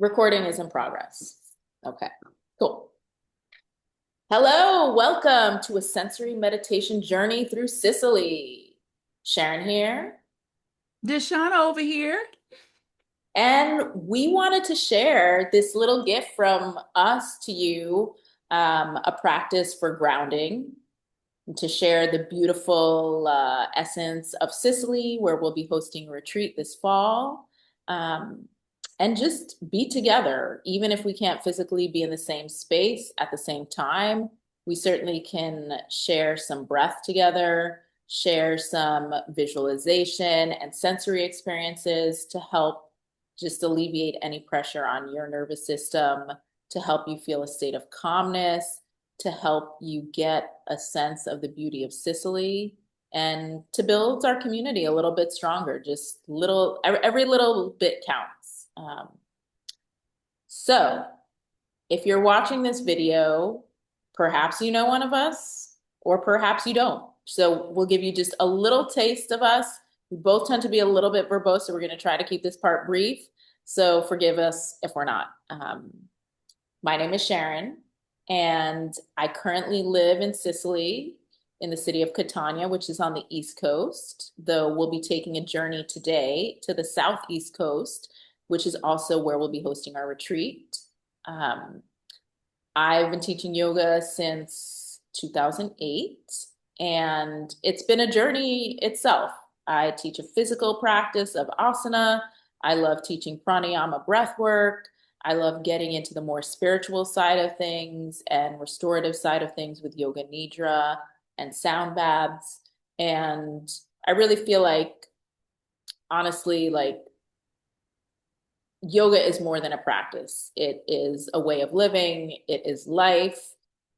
Recording is in progress. Okay, cool. Hello, welcome to a sensory meditation journey through Sicily. Sharon here. DeShauna over here. And we wanted to share this little gift from us to you, a practice for grounding, to share the beautiful essence of Sicily, where we'll be hosting a retreat this fall. Um, and just be together, even if we can't physically be in the same space at the same time. We certainly can share some breath together, share some visualization and sensory experiences to help just alleviate any pressure on your nervous system, to help you feel a state of calmness, to help you get a sense of the beauty of Sicily and to build our community a little bit stronger. Just little, every little bit counts. So if you're watching this video, perhaps you know one of us, or perhaps you don't. So we'll give you just a little taste of us. We both tend to be a little bit verbose, so we're going to try to keep this part brief. So forgive us if we're not. My name is Sharon, and I currently live in Sicily, in the city of Catania, which is on the East Coast, though we'll be taking a journey today to the Southeast Coast, which is also where we'll be hosting our retreat. Um, I've been teaching yoga since 2008, and it's been a journey itself. I teach a physical practice of asana. I love teaching pranayama breath work. I love getting into the more spiritual side of things and restorative side of things with yoga nidra and sound baths. And I really feel like, honestly, like yoga is more than a practice. It is a way of living, it is life,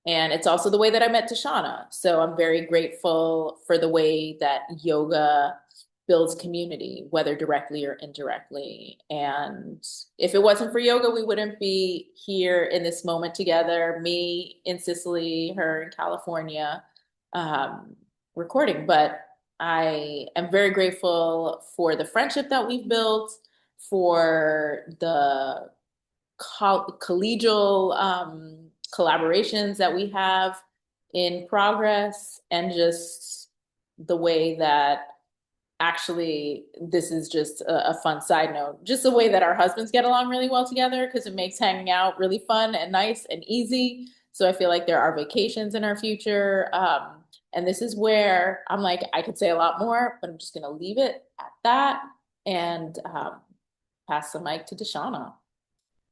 and it's also the way that I met DeShauna. So I'm very grateful for the way that yoga builds community, whether directly or indirectly. And if it wasn't for yoga, we wouldn't be here in this moment together, me in Sicily, her in California, um, recording. But I am very grateful for the friendship that we've built, for the collegial collaborations that we have in progress, and just the way that actually this is just a fun side note, just the way that our husbands get along really well together because it makes hanging out really fun and nice and easy. So I feel like there are vacations in our future. And this is where I'm like, I could say a lot more, but I'm just going to leave it at that and pass the mic to DeShauna.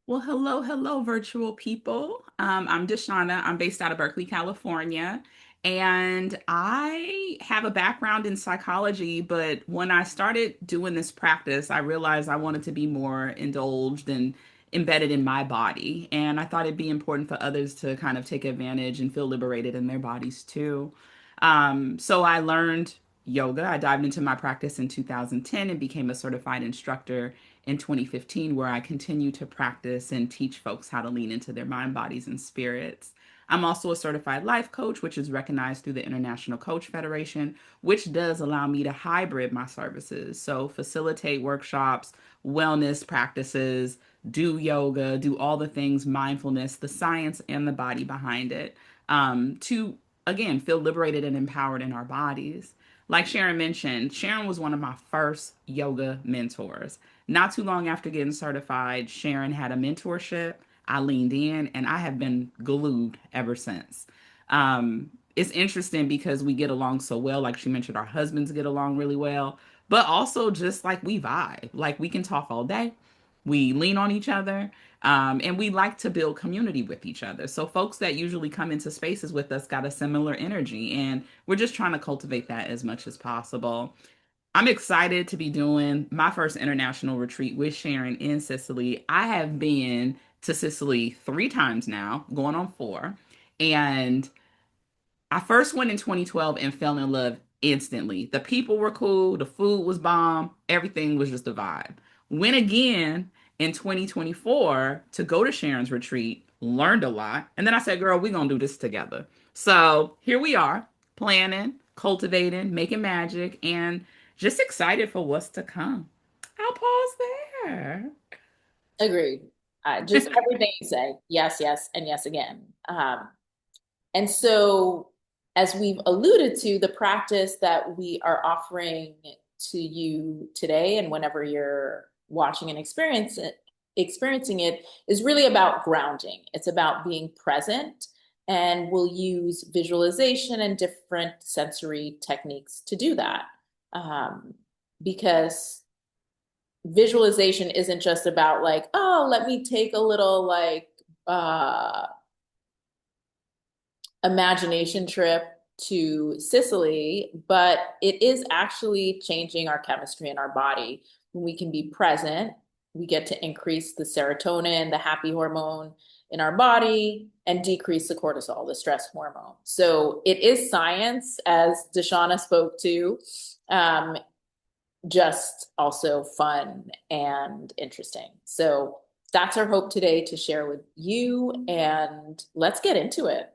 Well, hello, virtual people. I'm DeShauna. I'm based out of Berkeley, California, and I have a background in psychology. But when I started doing this practice, I realized I wanted to be more indulged and embedded in my body, and I thought it'd be important for others to kind of take advantage and feel liberated in their bodies too. So I learned yoga. I dived into my practice in 2010 and became a certified instructor in 2015, where I continue to practice and teach folks how to lean into their mind, bodies, and spirits. I'm also a certified life coach, which is recognized through the International Coach Federation, which does allow me to hybrid my services. So, facilitate workshops, wellness practices, do yoga, do all the things, mindfulness, the science, and the body behind it, to again feel liberated and empowered in our bodies. Like Sharon mentioned, Sharon was one of my first yoga mentors. Not too long after getting certified, Sharon had a mentorship. I leaned in and I have been glued ever since. It's interesting because we get along so well. Like she mentioned, our husbands get along really well, but also just like we vibe. Like we can talk all day, we lean on each other, and we like to build community with each other. So, folks that usually come into spaces with us got a similar energy, and we're just trying to cultivate that as much as possible. I'm excited to be doing my first international retreat with Sharon in Sicily. I have been to Sicily 3 times now, going on four. And I first went in 2012 and fell in love instantly. The people were cool, the food was bomb, everything was just a vibe. Went again in 2024 to go to Sharon's retreat, learned a lot. And then I said, girl, we're going to do this together. So here we are, planning, cultivating, making magic, and just excited for what's to come. I'll pause there. Agreed. Just everything you say, yes, yes, and yes again. And so, as we've alluded to, the practice that we are offering to you today, and whenever you're watching and experiencing it, is really about grounding. It's about being present, and we'll use visualization and different sensory techniques to do that. Um, because visualization isn't just about like, oh, let me take a little like imagination trip to Sicily, but it is actually changing our chemistry in our body. When we can be present, we get to increase the serotonin, the happy hormone in our body, and decrease the cortisol, the stress hormone. So it is science, as DeShauna spoke to, um, just also fun and interesting. So that's our hope today to share with you, and let's get into it.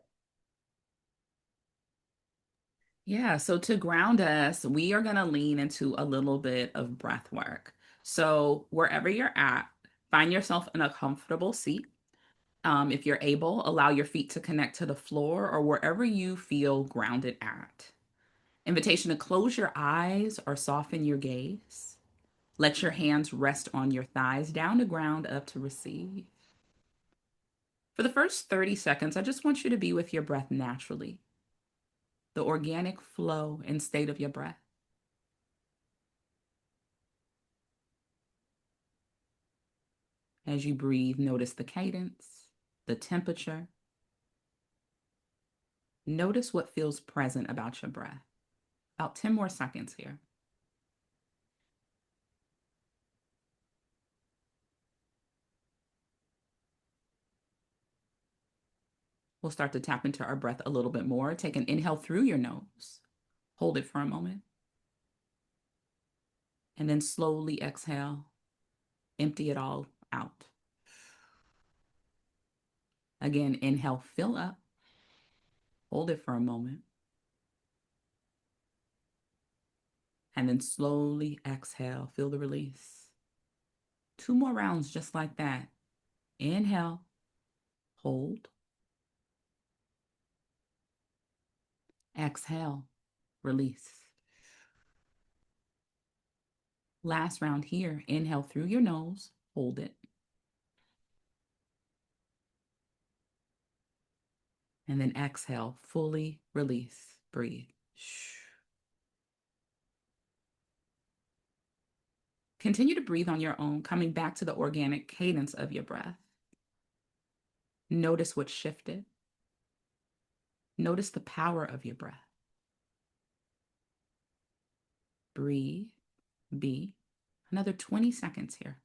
Yeah, so to ground us, we are going to lean into a little bit of breath work. So wherever you're at, find yourself in a comfortable seat. If you're able, allow your feet to connect to the floor or wherever you feel grounded at. Invitation to close your eyes or soften your gaze. Let your hands rest on your thighs, down to ground, up to receive. For the first 30 seconds, I just want you to be with your breath naturally, the organic flow and state of your breath. As you breathe, notice the cadence, the temperature. Notice what feels present about your breath. About 10 more seconds here. We'll start to tap into our breath a little bit more. Take an inhale through your nose. Hold it for a moment. And then slowly exhale. Empty it all out. Again, inhale, fill up. Hold it for a moment. And then slowly exhale. Feel the release. 2 more rounds just like that. Inhale, hold, exhale, release. Last round here. Inhale through your nose, hold it. And then exhale, fully release. Breathe. Continue to breathe on your own, coming back to the organic cadence of your breath. Notice what shifted. Notice the power of your breath. Breathe, be. Another 20 seconds here.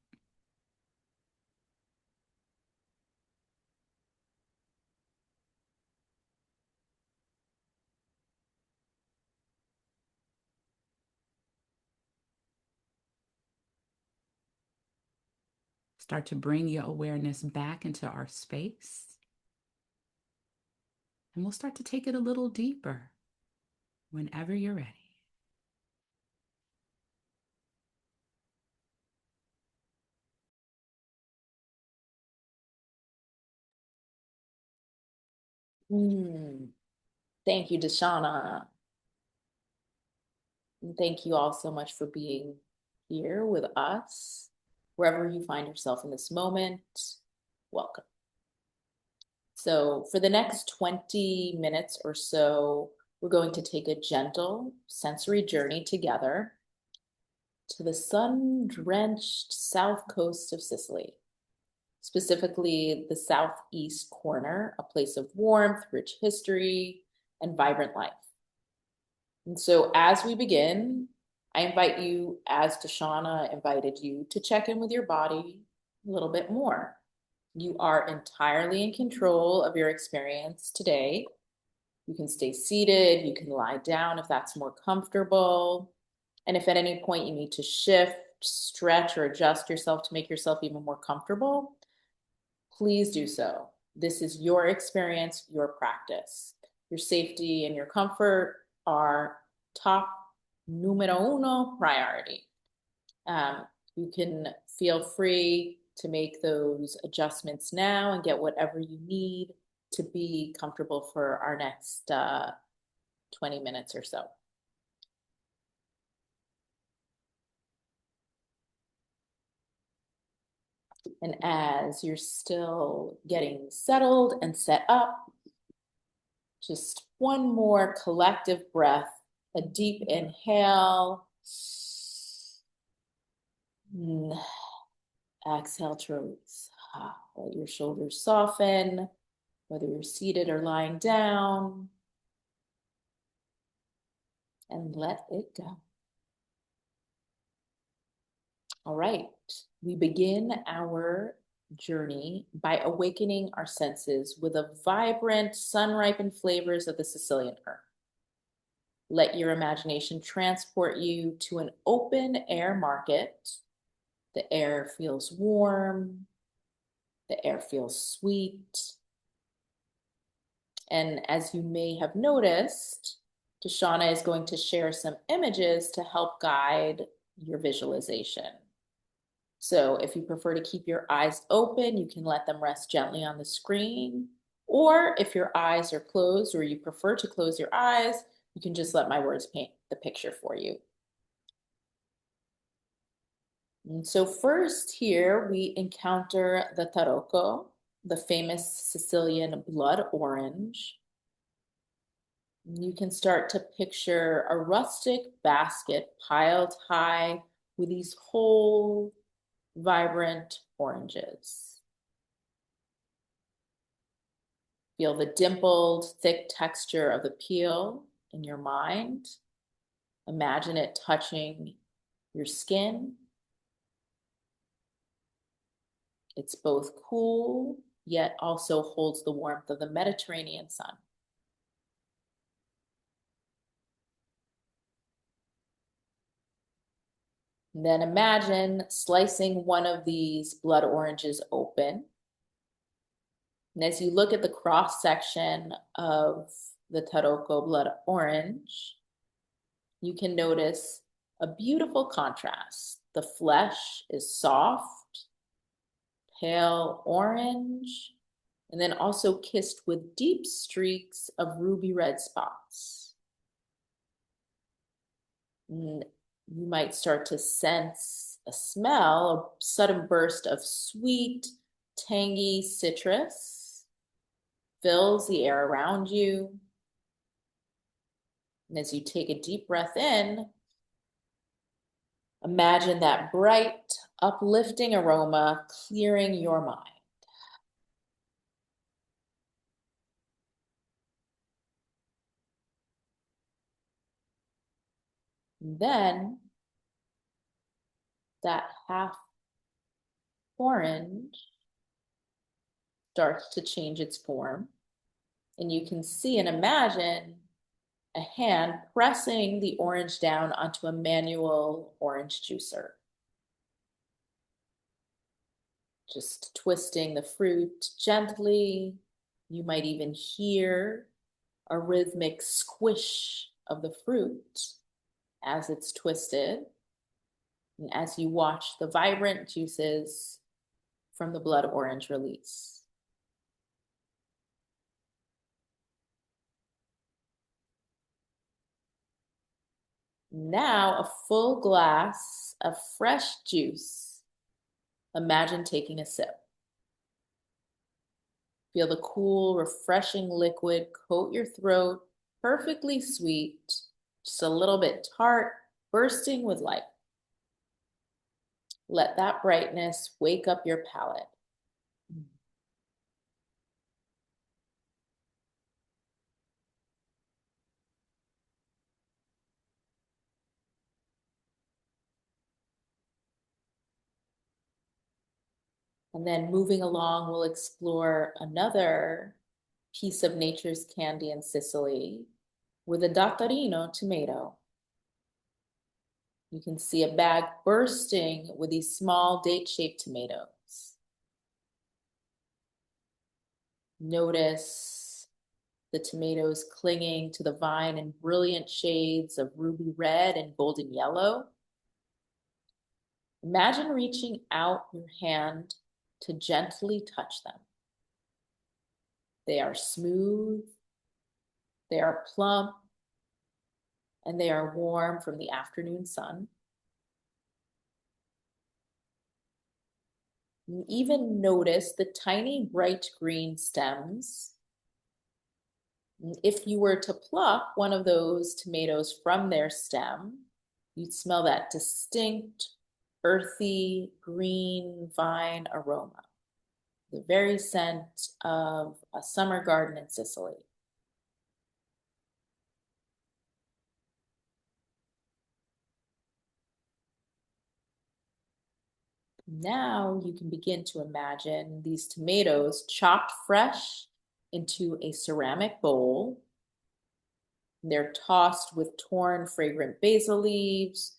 Start to bring your awareness back into our space. And we'll start to take it a little deeper whenever you're ready. Mm, thank you, DeShauna. And thank you all so much for being here with us. Wherever you find yourself in this moment, welcome. So, for the next 20 minutes or so, we're going to take a gentle sensory journey together to the sun drenched south coast of Sicily, specifically the southeast corner, a place of warmth, rich history, and vibrant life. And so, as we begin, I invite you, as DeShauna invited you, to check in with your body a little bit more. You are entirely in control of your experience today. You can stay seated, you can lie down if that's more comfortable. And if at any point you need to shift, stretch, or adjust yourself to make yourself even more comfortable, please do so. This is your experience, your practice. Your safety and your comfort are top numero uno priority. You can feel free to make those adjustments now and get whatever you need to be comfortable for our next 20 minutes or so. And as you're still getting settled and set up, just one more collective breath, a deep inhale. Exhale to release. Let your shoulders soften, whether you're seated or lying down, and let it go. All right, we begin our journey by awakening our senses with the vibrant, sun-ripened flavors of the Sicilian earth. Let your imagination transport you to an open air market. The air feels warm, the air feels sweet. And as you may have noticed, DeShauna is going to share some images to help guide your visualization. So if you prefer to keep your eyes open, you can let them rest gently on the screen. Or if your eyes are closed or you prefer to close your eyes, you can just let my words paint the picture for you. And so first here we encounter the tarocco, the famous Sicilian blood orange. You can start to picture a rustic basket piled high with these whole vibrant oranges. Feel the dimpled, thick texture of the peel in your mind. Imagine it touching your skin. It's both cool, yet also holds the warmth of the Mediterranean sun. And then imagine slicing one of these blood oranges open. And as you look at the cross section of the tarocco blood orange, you can notice a beautiful contrast. The flesh is soft, pale orange, and then also kissed with deep streaks of ruby red spots. And you might start to sense a smell, a sudden burst of sweet, tangy citrus fills the air around you. And as you take a deep breath in, imagine that bright, uplifting aroma clearing your mind. And then that half orange starts to change its form. And you can see and imagine a hand pressing the orange down onto a manual orange juicer. Just twisting the fruit gently. You might even hear a rhythmic squish of the fruit as it's twisted. And as you watch the vibrant juices from the blood orange release. Now, a full glass of fresh juice. Imagine taking a sip. Feel the cool, refreshing liquid coat your throat, perfectly sweet, just a little bit tart, bursting with life. Let that brightness wake up your palate. And then moving along, we'll explore another piece of nature's candy in Sicily with a dattarino tomato. You can see a bag bursting with these small date-shaped tomatoes. Notice the tomatoes clinging to the vine in brilliant shades of ruby red and golden yellow. Imagine reaching out your hand to gently touch them. They are smooth, they are plump, and they are warm from the afternoon sun. You even notice the tiny bright green stems. If you were to pluck one of those tomatoes from their stem, you'd smell that distinct, earthy, green vine aroma, the very scent of a summer garden in Sicily. Now you can begin to imagine these tomatoes chopped fresh into a ceramic bowl. They're tossed with torn, fragrant basil leaves,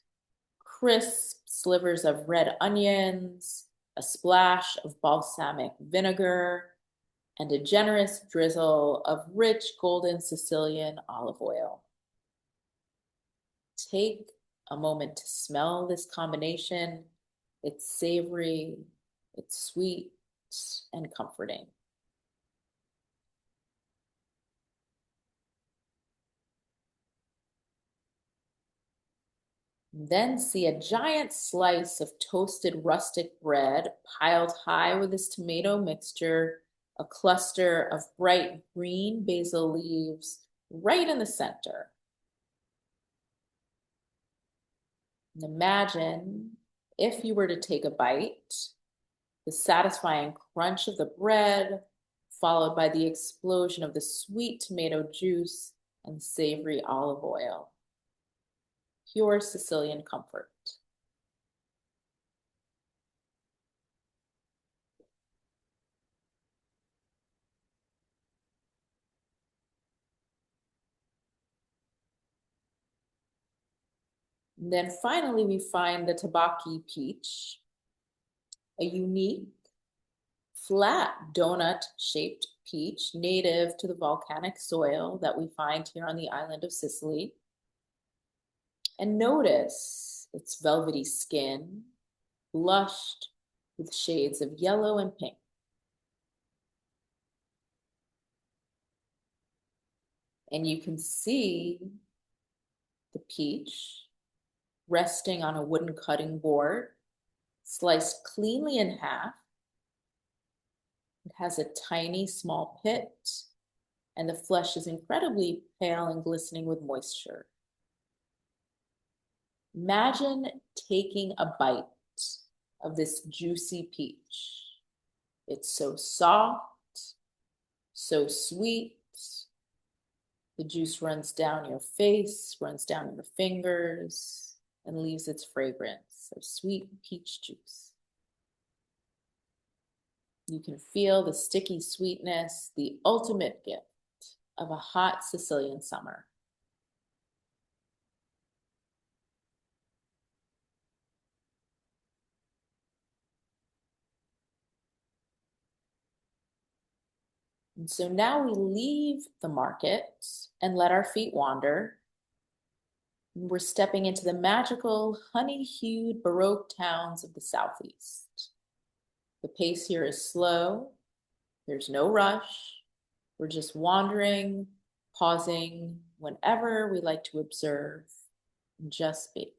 crisp slivers of red onions, a splash of balsamic vinegar, and a generous drizzle of rich golden Sicilian olive oil. Take a moment to smell this combination. It's savory, it's sweet, and comforting. Then see a giant slice of toasted rustic bread piled high with this tomato mixture, a cluster of bright green basil leaves right in the center. And imagine if you were to take a bite, the satisfying crunch of the bread, followed by the explosion of the sweet tomato juice and savory olive oil. Pure Sicilian comfort. And then finally, we find the tabacchi peach, a unique, flat donut-shaped peach native to the volcanic soil that we find here on the island of Sicily. And notice its velvety skin, blushed with shades of yellow and pink. And you can see the peach resting on a wooden cutting board, sliced cleanly in half. It has a tiny, small pit, and the flesh is incredibly pale and glistening with moisture. Imagine taking a bite of this juicy peach. It's so soft, so sweet. The juice runs down your face, runs down your fingers, and leaves its fragrance of sweet peach juice. You can feel the sticky sweetness, the ultimate gift of a hot Sicilian summer. And so now we leave the market and let our feet wander. We're stepping into the magical, honey-hued Baroque towns of the Southeast. The pace here is slow. There's no rush. We're just wandering, pausing whenever we like to observe and just be.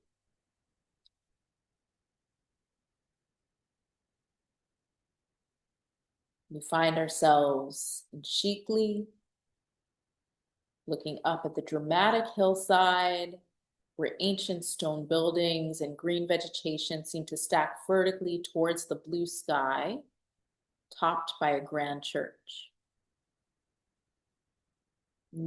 We find ourselves in Chicli, looking up at the dramatic hillside where ancient stone buildings and green vegetation seem to stack vertically towards the blue sky, topped by a grand church.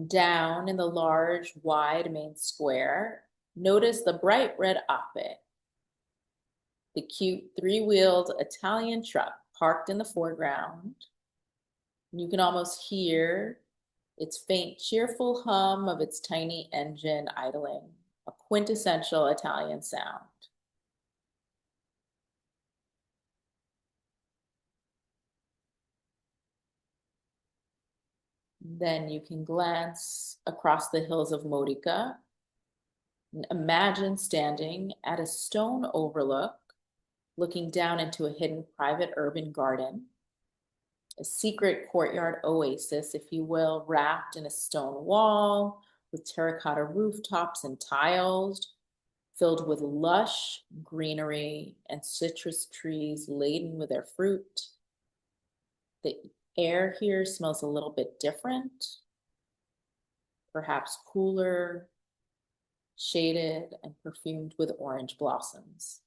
Down in the large, wide main square, notice the bright red Ape, the cute three-wheeled Italian truck parked in the foreground. You can almost hear its faint, cheerful hum of its tiny engine idling, a quintessential Italian sound. Then you can glance across the hills of Modica and imagine standing at a stone overlook looking down into a hidden private urban garden, a secret courtyard oasis, if you will, wrapped in a stone wall with terracotta rooftops and tiles, filled with lush greenery and citrus trees laden with their fruit. The air here smells a little bit different, perhaps cooler, shaded, and perfumed with orange blossoms.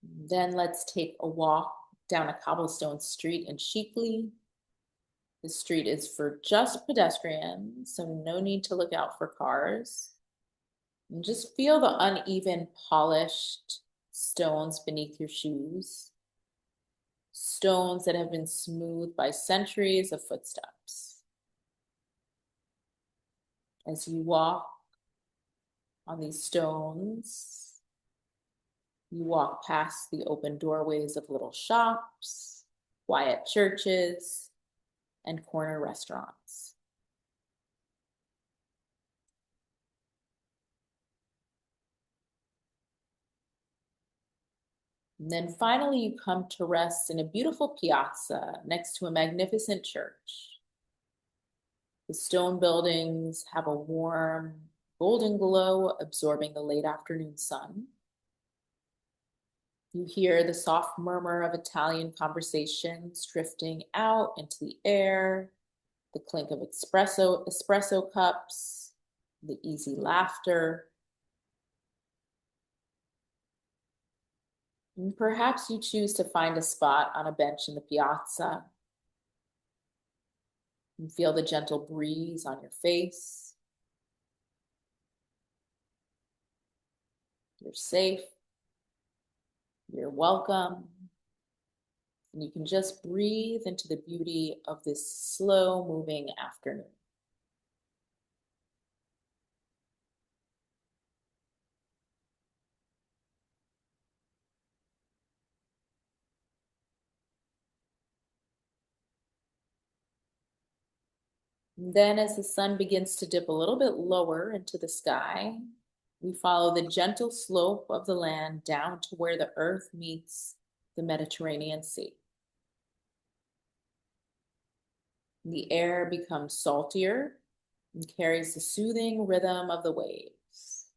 Then let's take a walk down a cobblestone street in Chicly. The street is for just pedestrians, so no need to look out for cars. And just feel the uneven, polished stones beneath your shoes. Stones that have been smoothed by centuries of footsteps. As you walk on these stones, you walk past the open doorways of little shops, quiet churches, and corner restaurants. And then finally, you come to rest in a beautiful piazza next to a magnificent church. The stone buildings have a warm, golden glow absorbing the late afternoon sun. You hear the soft murmur of Italian conversations drifting out into the air, the clink of espresso cups, the easy laughter. And perhaps you choose to find a spot on a bench in the piazza and feel the gentle breeze on your face. You're safe. You're welcome. And you can just breathe into the beauty of this slow moving afternoon. And then as the sun begins to dip a little bit lower into the sky, we follow the gentle slope of the land down to where the earth meets the Mediterranean Sea. The air becomes saltier and carries the soothing rhythm of the waves.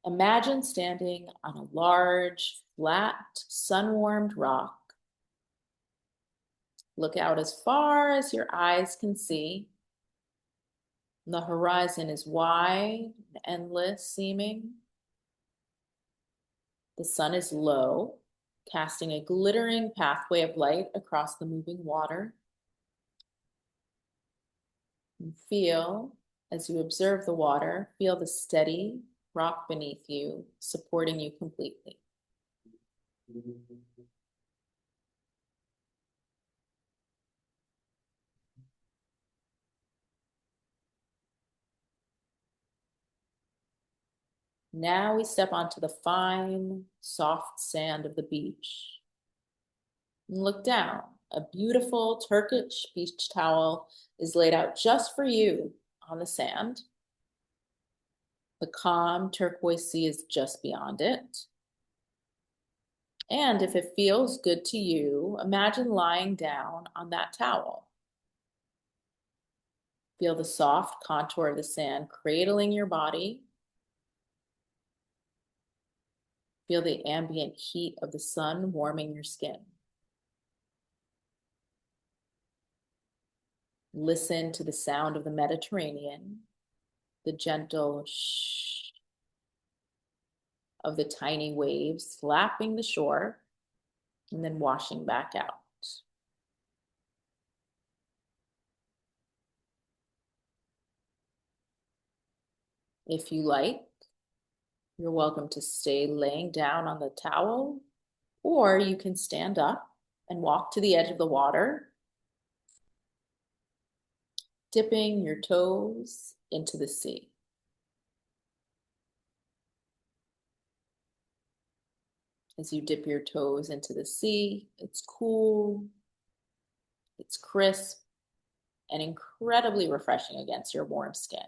Imagine standing on a large, flat, sun-warmed rock. Look out as far as your eyes can see. The horizon is wide and endless seeming. The sun is low, casting a glittering pathway of light across the moving water. And feel, as you observe the water, feel the steady rock beneath you, supporting you completely. Now we step onto the fine, soft sand of the beach. And look down. A beautiful Turkish beach towel is laid out just for you on the sand. The calm turquoise sea is just beyond it. And if it feels good to you, imagine lying down on that towel. Feel the soft contour of the sand cradling your body. Feel the ambient heat of the sun warming your skin. Listen to the sound of the Mediterranean, the gentle shh of the tiny waves slapping the shore and then washing back out. If you like, you're welcome to stay laying down on the towel, or you can stand up and walk to the edge of the water, dipping your toes into the sea. As you dip your toes into the sea, it's cool, it's crisp, and incredibly refreshing against your warm skin.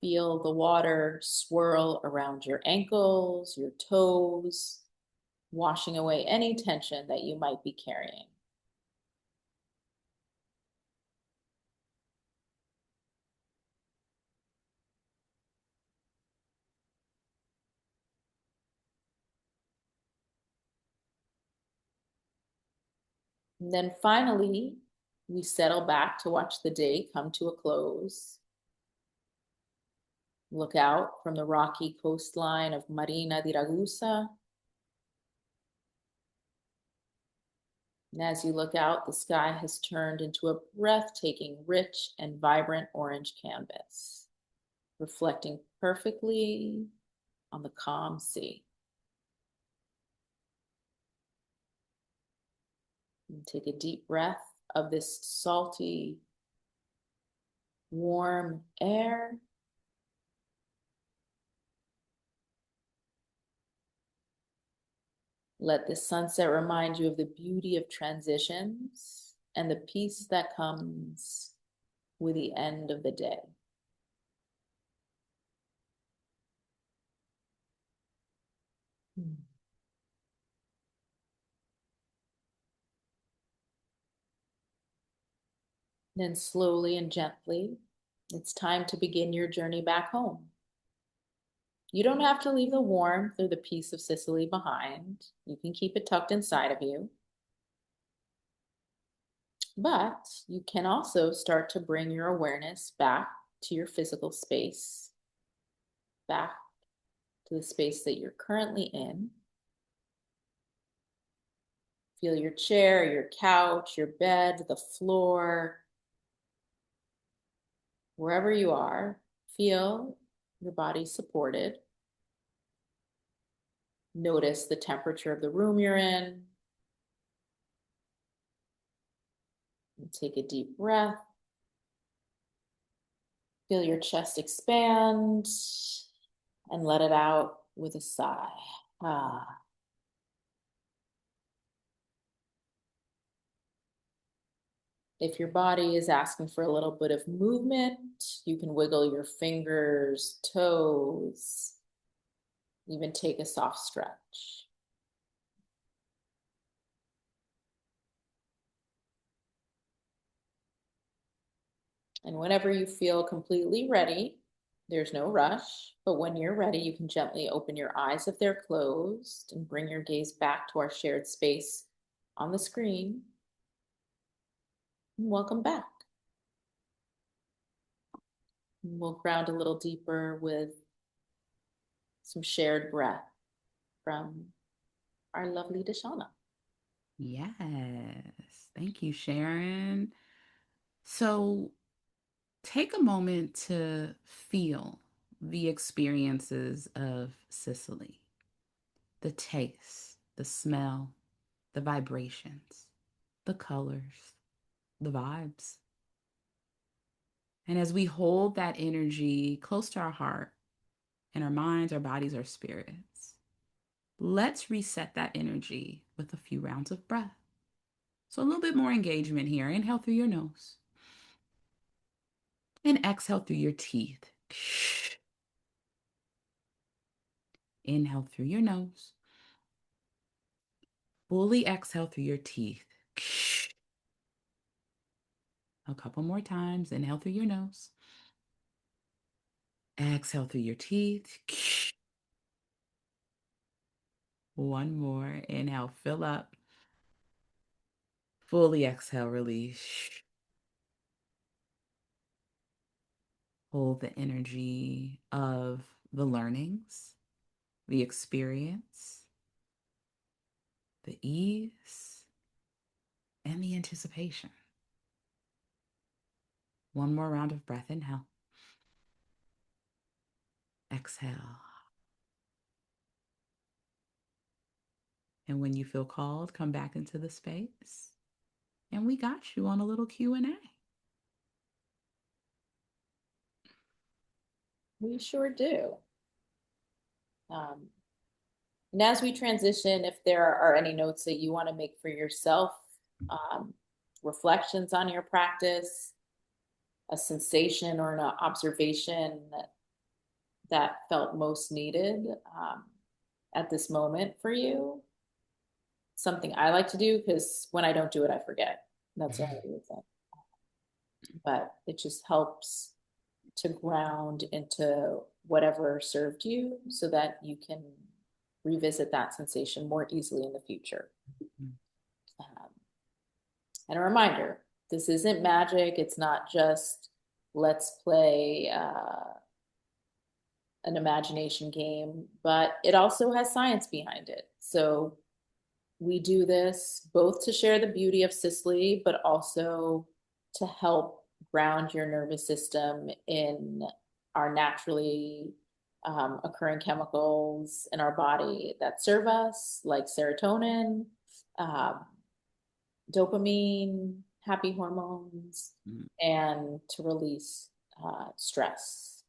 Feel the water swirl around your ankles, your toes, washing away any tension that you might be carrying. And then finally, we settle back to watch the day come to a close. Look out from the rocky coastline of Marina di Ragusa. And as you look out, the sky has turned into a breathtaking, rich, and vibrant orange canvas, reflecting perfectly on the calm sea. And take a deep breath of this salty, warm air. Let the sunset remind you of the beauty of transitions and the peace that comes with the end of the day. Then slowly and gently, it's time to begin your journey back home. You don't have to leave the warmth or the peace of Sicily behind. You can keep it tucked inside of you. But you can also start to bring your awareness back to your physical space, back to the space that you're currently in. Feel your chair, your couch, your bed, the floor, wherever you are. Feel your body supported. Notice the temperature of the room you're in. And take a deep breath. Feel your chest expand and let it out with a sigh. Ah. If your body is asking for a little bit of movement, you can wiggle your fingers, toes, even take a soft stretch. And whenever you feel completely ready, there's no rush, but when you're ready, you can gently open your eyes if they're closed and bring your gaze back to our shared space on the screen. And welcome back. And we'll ground a little deeper with some shared breath from our lovely DeShauna. Yes. Thank you, Sharon. So take a moment to feel the experiences of Sicily, the taste, the smell, the vibrations, the colors, the vibes. And as we hold that energy close to our heart and our minds, our bodies, our spirits, let's reset that energy with a few rounds of breath. So a little bit more engagement here. Inhale through your nose and exhale through your teeth. Inhale through your nose. Fully exhale through your teeth. A couple more times. Inhale through your nose. Exhale through your teeth. One more. Inhale, fill up. Fully exhale, release. Hold the energy of the learnings, the experience, the ease, and the anticipation. One more round of breath. Inhale. Exhale. And when you feel called, come back into the space. And we got you on a little Q&A. We sure do. Um, and as we transition, if there are any notes that you want to make for yourself, um, reflections on your practice, a sensation or an observation that felt most needed at this moment for you, something I like to do because when I don't do it, I forget. That's the only reason. But it just helps to ground into whatever served you so that you can revisit that sensation more easily in the future. Um, and a reminder, this isn't magic. It's not just let's play an imagination game, but it also has science behind it. So we do this both to share the beauty of Sicily, but also to help ground your nervous system in our naturally occurring chemicals in our body that serve us, like serotonin, um, dopamine, happy hormones, and to release stress,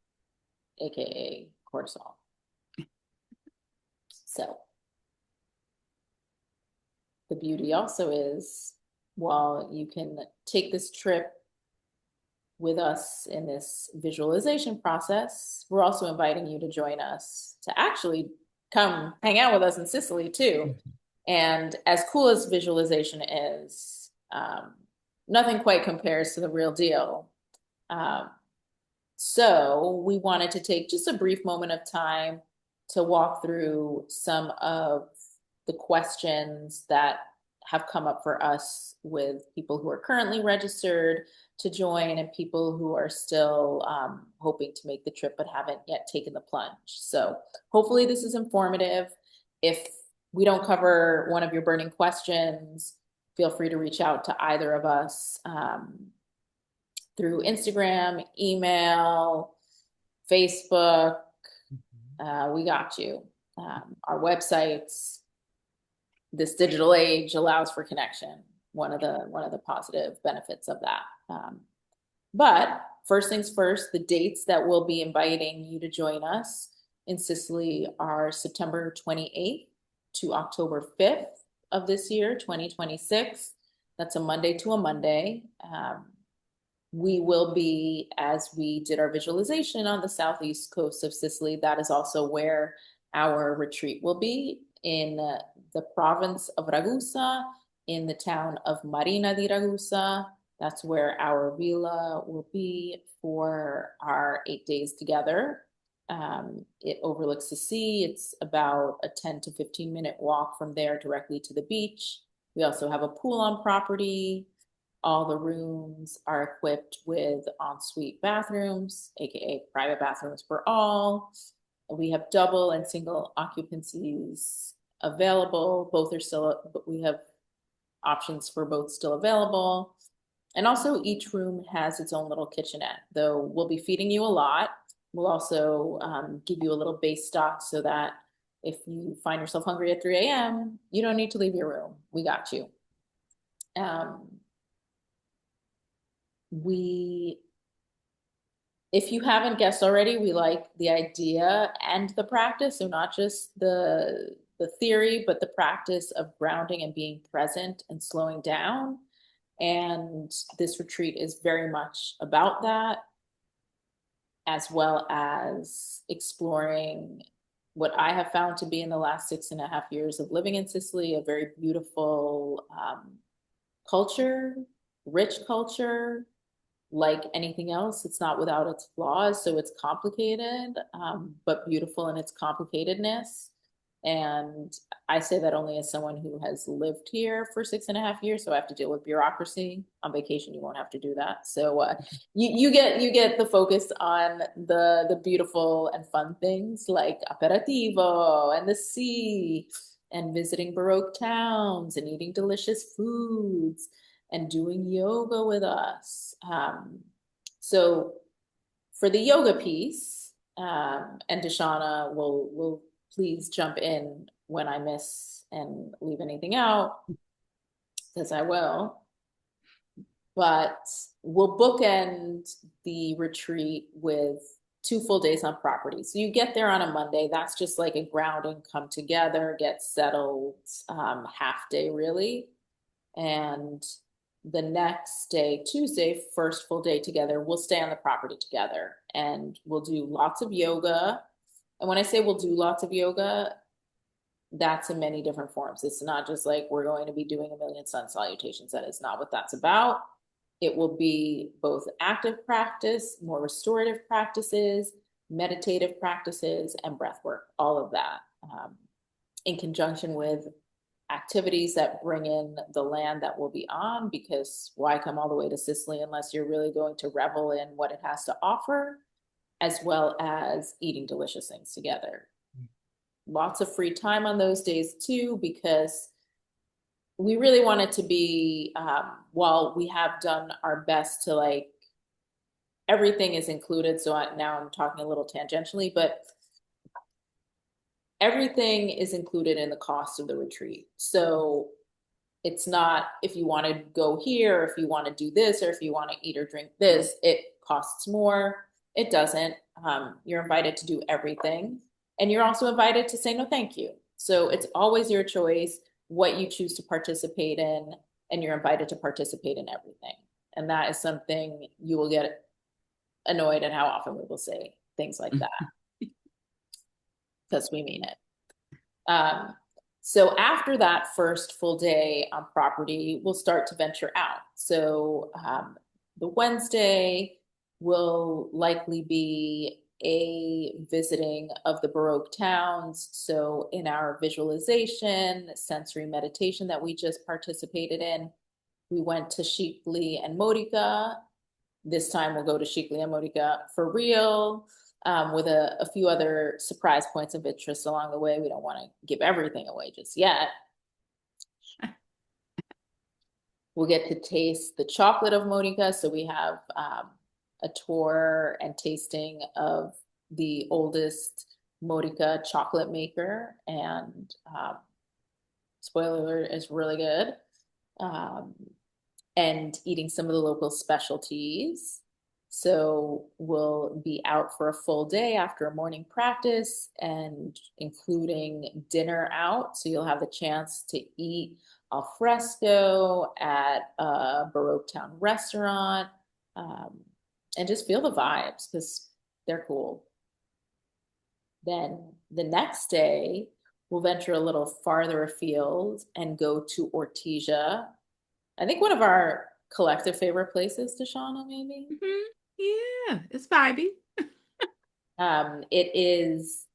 aka cortisol. So the beauty also is while you can take this trip with us in this visualization process, we're also inviting you to join us to actually come hang out with us in Sicily too. And as cool as visualization is, nothing quite compares to the real deal. Um, so we wanted to take just a brief moment of time to walk through some of the questions that have come up for us with people who are currently registered to join and people who are still hoping to make the trip but haven't yet taken the plunge. So hopefully this is informative. If we don't cover one of your burning questions, feel free to reach out to either of us. Through Instagram, email, Facebook. We got you. Our websites, this digital age allows for connection. One of the positive benefits of that. But first things first, the dates that we'll be inviting you to join us in Sicily are September 28th to October 5th of this year, 2026. That's a Monday to a Monday. We will be, as we did our visualization on the southeast coast of Sicily, that is also where our retreat will be in the province of Ragusa, in the town of Marina di Ragusa. That's where our villa will be for our 8 days together. It overlooks the sea. It's about a 10 to 15-minute walk from there directly to the beach. We also have a pool on property. All the rooms are equipped with ensuite bathrooms, aka private bathrooms for all. We have double and single occupancies available. Both are still, but we have options for both still available. And also each room has its own little kitchenette, though we'll be feeding you a lot. We'll also give you a little base stock so that if you find yourself hungry at 3 a.m., you don't need to leave your room. We got you. We If you haven't guessed already, we like the idea and the practice, so not just the theory, but the practice of grounding and being present and slowing down. And this retreat is very much about that, as well as exploring what I have found to be in the last 6.5 years of living in Sicily, a very beautiful culture, rich culture, like anything else, it's not without its flaws. So it's complicated, but beautiful in its complicatedness. And I say that only as someone who has lived here for 6.5 years. So I have to deal with bureaucracy. On vacation, you won't have to do that. So you get the focus on the beautiful and fun things like aperitivo and the sea and visiting Baroque towns and eating delicious foods and doing yoga with us. So for the yoga piece, and DeShauna will please jump in when I miss and leave anything out, because I will. But we'll bookend the retreat with 2 full days on property. So you get there on a Monday. That's just like a grounding, come together, get settled, half day really. And the next day, Tuesday, first full day together, we'll stay on the property together and we'll do lots of yoga. And when I say we'll do lots of yoga, that's in many different forms. It's not just like we're going to be doing a million sun salutations. That is not what that's about. It will be both active practice, more restorative practices, meditative practices, and breath work, all of that in conjunction with activities that bring in the land that we'll be on, because why come all the way to Sicily unless you're really going to revel in what it has to offer, as well as eating delicious things together. Lots of free time on those days too, because we really want it to be, while we have done our best to like, everything is included. So now I'm talking a little tangentially, but everything is included in the cost of the retreat. So it's not if you want to go here, or if you want to do this, or if you want to eat or drink this, it costs more. It doesn't. You're invited to do everything. And you're also invited to say no, thank you. So it's always your choice what you choose to participate in, and you're invited to participate in everything. And that is something you will get annoyed at how often we will say things like that, because we mean it. So after that first full day on property, we'll start to venture out. So the Wednesday will likely be a visiting of the Baroque towns. So in our visualization, sensory meditation that we just participated in, we went to Sicily and Modica. This time we'll go to Sicily and Modica for real, with a few other surprise points of interest along the way. We don't want to give everything away just yet. We'll get to taste the chocolate of Modica. So we have a tour and tasting of the oldest Modica chocolate maker. And spoiler alert, is really good. And eating some of the local specialties. So we'll be out for a full day after a morning practice, and including dinner out. So you'll have the chance to eat al fresco at a Baroque Town restaurant, and just feel the vibes because they're cool. Then the next day, we'll venture a little farther afield and go to Ortigia. I think one of our collective favorite places, DeShauna, maybe. Mhm. Yeah, it's vibey. It is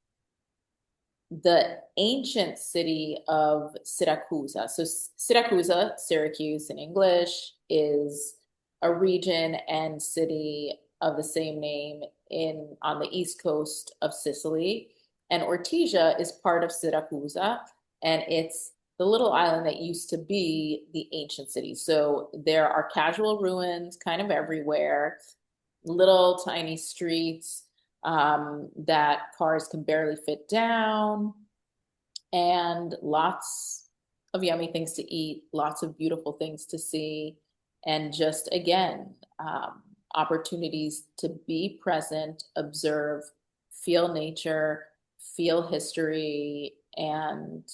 the ancient city of Siracusa. So Siracusa, Syracuse in English, is a region and city of the same name in on the east coast of Sicily. And Ortigia is part of Siracusa, and it's the little island that used to be the ancient city. So there are casual ruins kind of everywhere, little tiny streets that cars can barely fit down, and lots of yummy things to eat, lots of beautiful things to see, and just again, opportunities to be present, observe, feel nature, feel history, and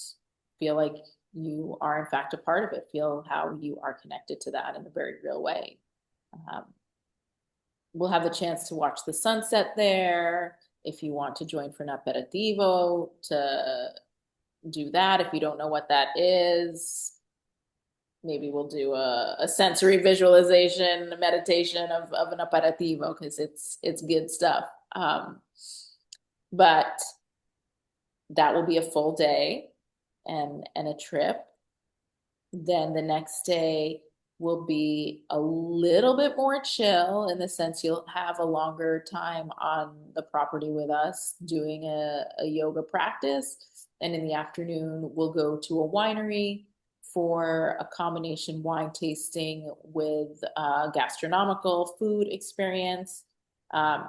feel like you are in fact a part of it, feel how you are connected to that in a very real way. Um, we'll have the chance to watch the sunset there. If you want to join for an aperitivo, to do that. If you don't know what that is, maybe we'll do a sensory visualization, a meditation of an aperitivo, because it's good stuff. But that will be a full day and a trip. Then the next day will be a little bit more chill, in the sense you'll have a longer time on the property with us doing a yoga practice. And in the afternoon, we'll go to a winery for a combination wine tasting with a gastronomical food experience. I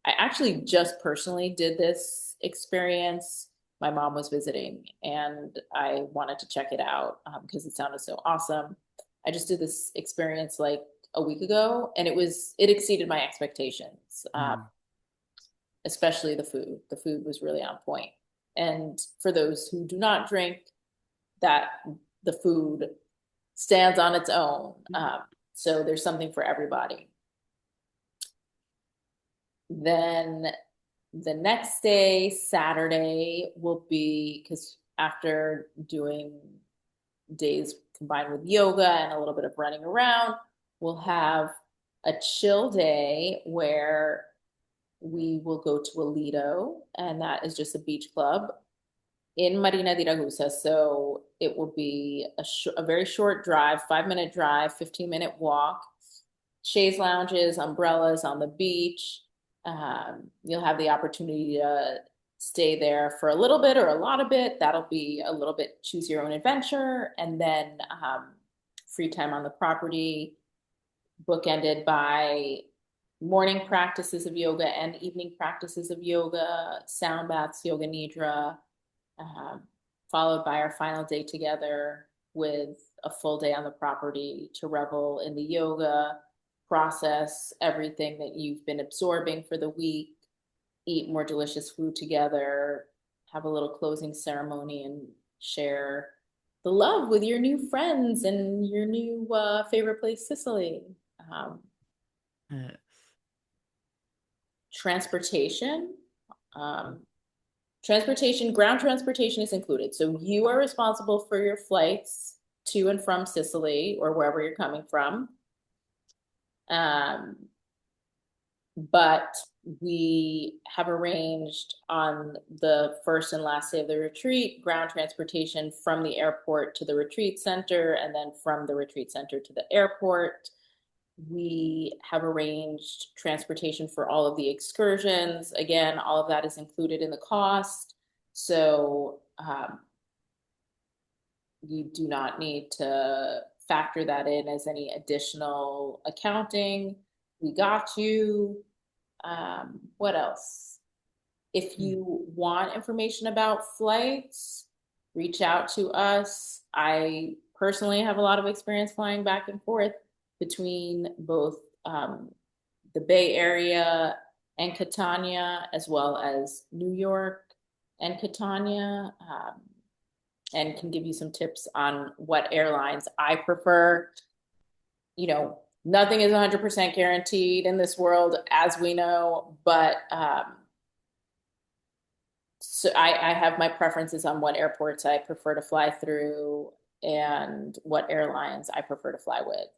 actually just personally did this experience. My mom was visiting and I wanted to check it out because it sounded so awesome. I just did this experience like a week ago, and it exceeded my expectations. Mm. especially the food. The food was really on point. And for those who do not drink, that the food stands on its own. So there's something for everybody. Then the next day, Saturday, will be because after doing days combined with yoga and a little bit of running around, we'll have a chill day where we will go to a Lido, and that is just a beach club in Marina di Ragusa. So it will be a very short drive, 5 minute drive, 15-minute walk, chaise lounges, umbrellas on the beach. You'll have the opportunity to stay there for a little bit or a lot of bit. That'll be a little bit choose your own adventure. And then free time on the property, bookended by morning practices of yoga and evening practices of yoga, sound baths, yoga nidra, um, followed by our final day together with a full day on the property to revel in the yoga, process everything that you've been absorbing for the week, eat more delicious food together, have a little closing ceremony, and share the love with your new friends and your new favorite place, Sicily. Um, Yes. transportation. Ground transportation is included. So you are responsible for your flights to and from Sicily or wherever you're coming from. Um, but we have arranged on the first and last day of the retreat, ground transportation from the airport to the retreat center, and then from the retreat center to the airport. We have arranged transportation for all of the excursions. Again, all of that is included in the cost. So you do not need to factor that in as any additional accounting. We got you. What else? If you want information about flights, reach out to us. I personally have a lot of experience flying back and forth between both the Bay Area and Catania, as well as New York and Catania, and can give you some tips on what airlines I prefer. You know, nothing is 100% guaranteed in this world, as we know, but so I have my preferences on what airports I prefer to fly through and what airlines I prefer to fly with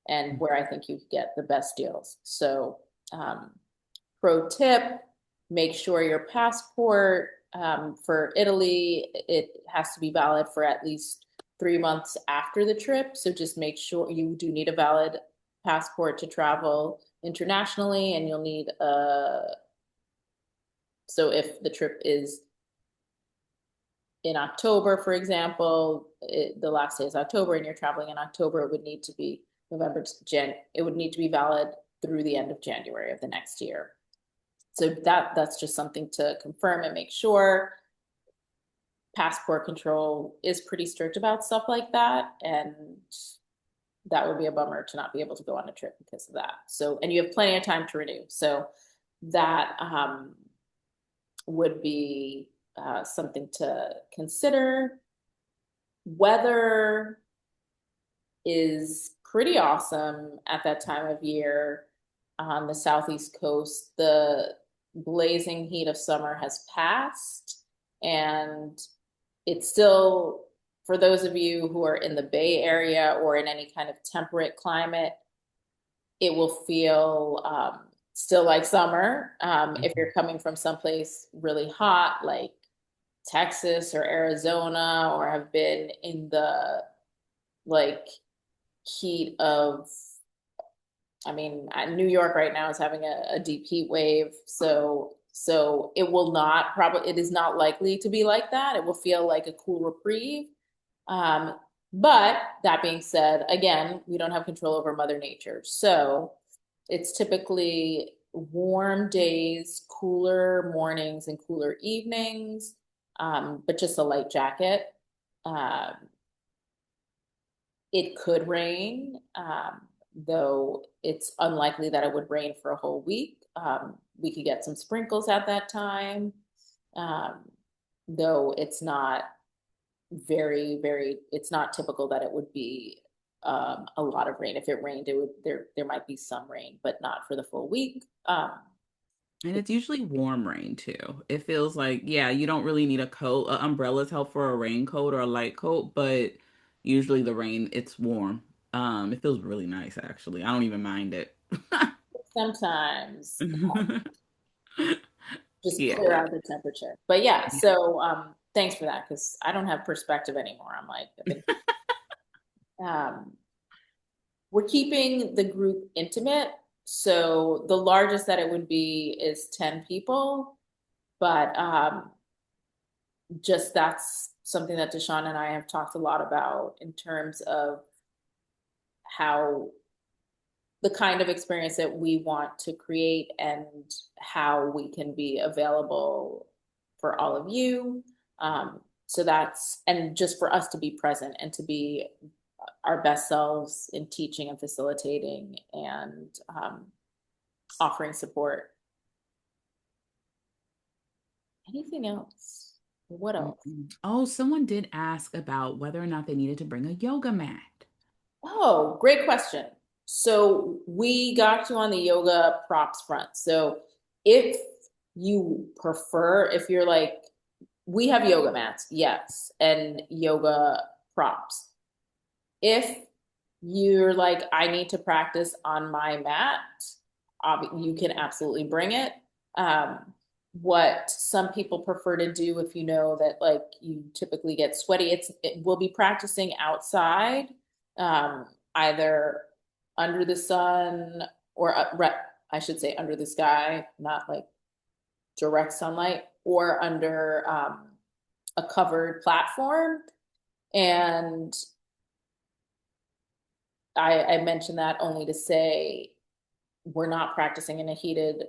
and where I think you get the best deals. So, pro tip, make sure your passport for Italy, it has to be valid for at least 3 months after the trip. So just make sure you do need a valid passport to travel internationally, and you'll need so if the trip is in October, for example, the last day is October and you're traveling in October, it would need to be November to it would need to be valid through the end of January of the next year. So that's just something to confirm and make sure. Passport control is pretty strict about stuff like that, and that would be a bummer to not be able to go on a trip because of that. So, and you have plenty of time to renew. So that would be something to consider. Weather is pretty awesome at that time of year on the southeast coast. The blazing heat of summer has passed, and it's still, for those of you who are in the Bay Area or in any kind of temperate climate, it will feel still like summer. If you're coming from someplace really hot, like Texas or Arizona, or have been in the like heat of, I mean, New York right now is having a deep heat wave. So it will not probably, it is not likely to be like that. It will feel like a cool reprieve. Um, but that being said, again, we don't have control over Mother Nature. So it's typically warm days, cooler mornings, and cooler evenings, but just a light jacket. Um, it could rain, though it's unlikely that it would rain for a whole week. We could get some sprinkles at that time, um, though it's not it's not typical that it would be a lot of rain. If it rained, there might be some rain, but not for the full week. And it's usually warm rain too. It feels like, yeah, you don't really need a coat. Umbrellas help for a raincoat or a light coat, but usually the rain, it's warm. It feels really nice actually. I don't even mind it. Sometimes just Yeah. clear out the temperature. But yeah, so thanks for that because I don't have perspective anymore. I'm like, I think we're keeping the group intimate. So the largest that it would be is 10 people, but just that's something that DeShauna and I have talked a lot about in terms of how the kind of experience that we want to create and how we can be available for all of you. So that's, and just for us to be present and to be our best selves in teaching and facilitating and offering support. Anything else? What else? Oh, someone did ask about whether or not they needed to bring a yoga mat. Oh, great question. So we got you on the yoga props front. So if you prefer, if you're like, we have yoga mats, yes, and yoga props. If you're like, I need to practice on my mat, you can absolutely bring it. Um, what some people prefer to do, if you know that like you typically get sweaty, we'll be practicing outside, either under the sun or I should say under the sky, not like direct sunlight, or under a covered platform. And I mentioned that only to say we're not practicing in a heated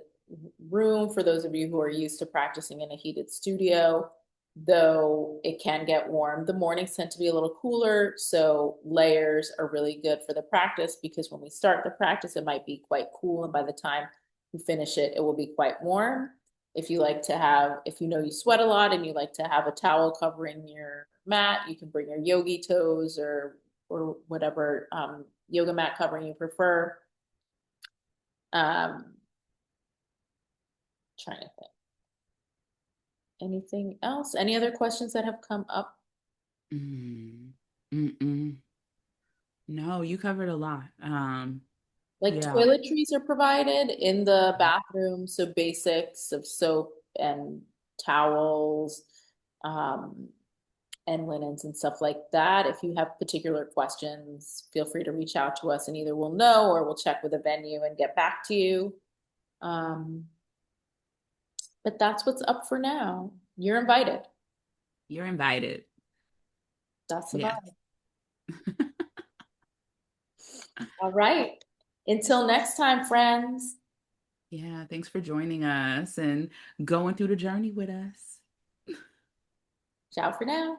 room for those of you who are used to practicing in a heated studio, though it can get warm. The mornings tend to be a little cooler, so layers are really good for the practice because when we start the practice, it might be quite cool, and by the time you finish it, it will be quite warm. If you like to have, if you know you sweat a lot and you like to have a towel covering your mat, you can bring your yogi toes or whatever yoga mat covering you prefer. Um, Trying to think. Anything else? Any other questions that have come up? Mm. Mm-mm. No, you covered a lot. Like Yeah. toiletries are provided in the bathroom, so basics of soap and towels, um, and linens and stuff like that. If you have particular questions, feel free to reach out to us and either we'll know or we'll check with the venue and get back to you. Um, but that's what's up for now. You're invited. You're invited. That's Yes. about it. All right. Until next time, friends. Yeah, thanks for joining us and going through the journey with us. Ciao for now.